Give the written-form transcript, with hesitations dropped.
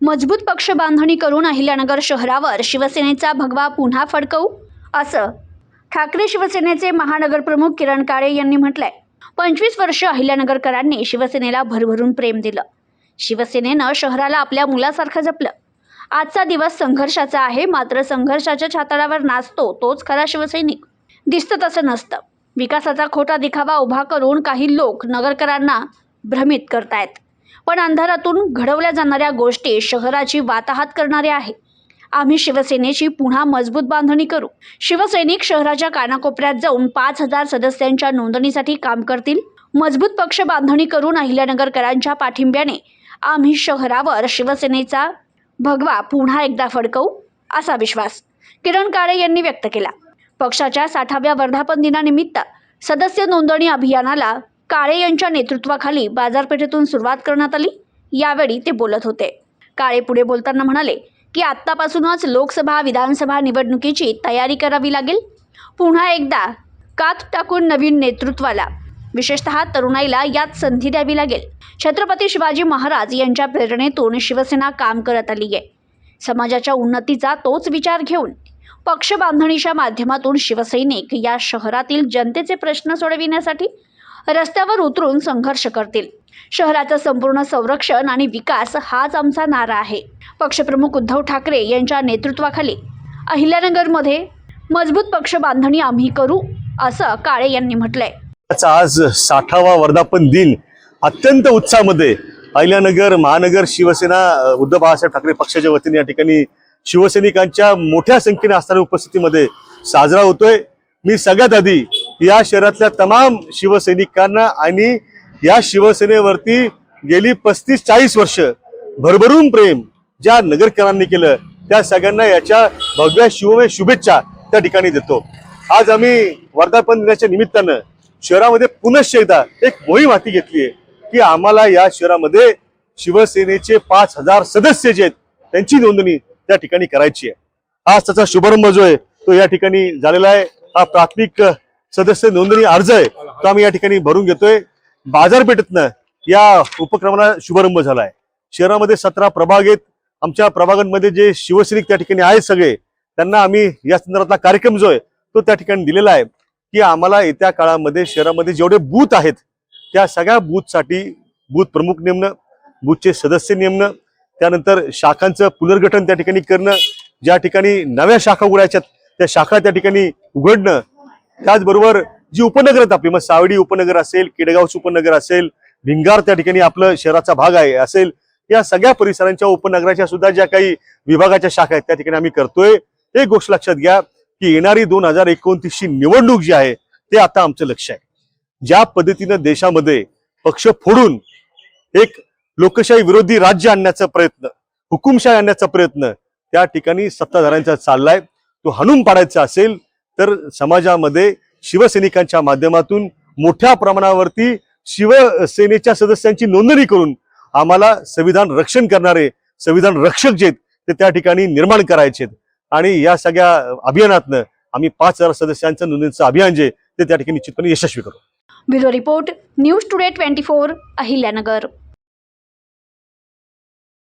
मजबूत पक्ष बांधणी करून अहिल्यानगर शहरावर शिवसेनेचा भगवा पुन्हा फडकवू, असं ठाकरे शिवसेनेचे महानगरप्रमुख किरण काळे यांनी म्हटलंय. 25 वर्ष अहिल्यानगरकरांनी शिवसेनेला भरभरून प्रेम दिलं. शिवसेनेनं शहराला आपल्या मुलासारखं जपलं. आजचा दिवस संघर्षाचा आहे, मात्र संघर्षाच्या छाताडावर नाचतो तोच खरा शिवसैनिक. दिसतं तसं नसतं. विकासाचा खोटा दिखावा उभा करून काही लोक नगरकरांना भ्रमित करतायत, पण अंधारातून घडवल्या जाणाऱ्या गोष्टी शहराची वाताहत करणाऱ्या आहे. आम्ही शिवसेनेची पुन्हा मजबूत बांधणी करू. शिवसैनिक शहराच्या कानाकोपऱ्यात जाऊन 5,000 सदस्यांच्या नोंदणीसाठी काम करतील. मजबूत पक्ष बांधणी करून अहिल्यानगरकरांच्या पाठिंब्याने आम्ही शहरावर शिवसेनेचा भगवा पुन्हा एकदा फडकवू, असा विश्वास किरण काळे यांनी व्यक्त केला. पक्षाच्या 60व्या वर्धापन दिनानिमित्त सदस्य नोंदणी अभियानाला काळे यांच्या नेतृत्वाखाली बाजारपेठेतून सुरुवात करण्यात आली. यावेळी ते बोलत होते. काळे पुढे बोलताना म्हणाले की आत्तापासूनच लोकसभा विधानसभा निवडणुकीची तयारी करावी लागेल. पुन्हा एकदा कात टाकून नवीन नेतृत्वाला, विशेषतः तरुणाईला यात संधी द्यावी लागेल. छत्रपती शिवाजी महाराज यांच्या प्रेरणेतून शिवसेना काम करत आली आहे. समाजाच्या उन्नतीचा तोच विचार घेऊन पक्ष बांधणीच्या माध्यमातून शिवसैनिक या शहरातील जनतेचे प्रश्न सोडविण्यासाठी रस्त्यावर उतरून संघर्ष करतील. शहराचं संपूर्ण संरक्षण आणि विकास हाच आमचा नारा आहे. पक्षप्रमुख उद्धव ठाकरे यांच्या नेतृत्वाखाली अहिल्यानगरमध्ये मजबूत पक्ष बांधणी आम्ही करू, असं काळे यांनी म्हटलंय. आज 60वा वर्धापन दिन अत्यंत उत्साहामध्ये अहिल्यानगर महानगर शिवसेना उद्धव बाळासाहेब ठाकरे पक्षाच्या वतीने या ठिकाणी शिवसैनिकांच्या मोठ्या संख्येने असणाऱ्या उपस्थितीमध्ये साजरा होतोय. मी सगळ्यात आधी या शहरातल्या तमाम शिवसैनिकांना आणि या शिवसेनेवरती गेली 35-40 वर्ष भरभरून प्रेम ज्या नगरकरांनी केलं त्या सगळ्यांना याच्या भगव्या शिवमय शुभेच्छा त्या ठिकाणी देतो. आज आम्ही वर्धापन दिनाच्या निमित्तानं शहरामध्ये पुनश्च एकदा एक मोहीम हाती घेतली आहे की आम्हाला या शहरामध्ये शिवसेनेचे 5,000 सदस्य जे आहेत त्यांची नोंदणी त्या ठिकाणी करायची आहे. आज त्याचा शुभारंभ जो आहे तो या ठिकाणी झालेला आहे. हा प्राथमिक सदस्य नोंदणी अर्ज आहे तो आम्ही या ठिकाणी भरून घेतोय. बाजारपेठेतनं या उपक्रमाला शुभारंभ झाला आहे. शहरामध्ये 17 प्रभाग आहेत. आमच्या प्रभागांमध्ये जे शिवसैनिक त्या ठिकाणी आहेत सगळे त्यांना आम्ही या संदर्भातला कार्यक्रम जो आहे तो त्या ठिकाणी दिलेला आहे की आम्हाला येत्या काळामध्ये शहरामध्ये जेवढे बूथ आहेत त्या सगळ्या बूथसाठी बूथ प्रमुख नेमणं, बूथचे सदस्य नेमणं, त्यानंतर शाखांचं पुनर्गठन त्या ठिकाणी करणं, ज्या ठिकाणी नव्या शाखा उघडायच्यात त्या शाखा त्या ठिकाणी उघडणं, त्याचबरोबर जी उपनगर आहेत आपली, मग सावडी उपनगर असेल, केडगावचं उपनगर असेल, भिंगार त्या ठिकाणी आपलं शहराचा भाग आहे असेल, या सगळ्या परिसरांच्या उपनगराच्या सुद्धा ज्या काही विभागाच्या शाखा आहेत त्या ठिकाणी आम्ही करतोय. एक गोष्ट लक्षात घ्या की येणारी 2029ची निवडणूक जी आहे ते आता आमचं लक्ष आहे. ज्या पद्धतीनं देशामध्ये पक्ष फोडून एक लोकशाही विरोधी राज्य आणण्याचा प्रयत्न, हुकुमशाही आणण्याचा प्रयत्न त्या ठिकाणी सत्ताधाऱ्यांचा चाललाय, तो हाणून पाडायचा असेल तर समाजामध्ये शिवसैनिकांच्या माध्यमातून मोठ्या प्रमाणावरती शिवसेनेच्या सदस्यांची नोंदणी करून आम्हाला संविधान रक्षण करणारे संविधान रक्षक जे ते त्या ठिकाणी निर्माण करायचे आणि या सगळ्या अभियानातनं आम्ही 5,000 सदस्यांचं नोंदणीचं अभियान जे ते त्या ठिकाणी निश्चितपणे यशस्वी करू. Bureau report, news today 24, Ahilyanagar.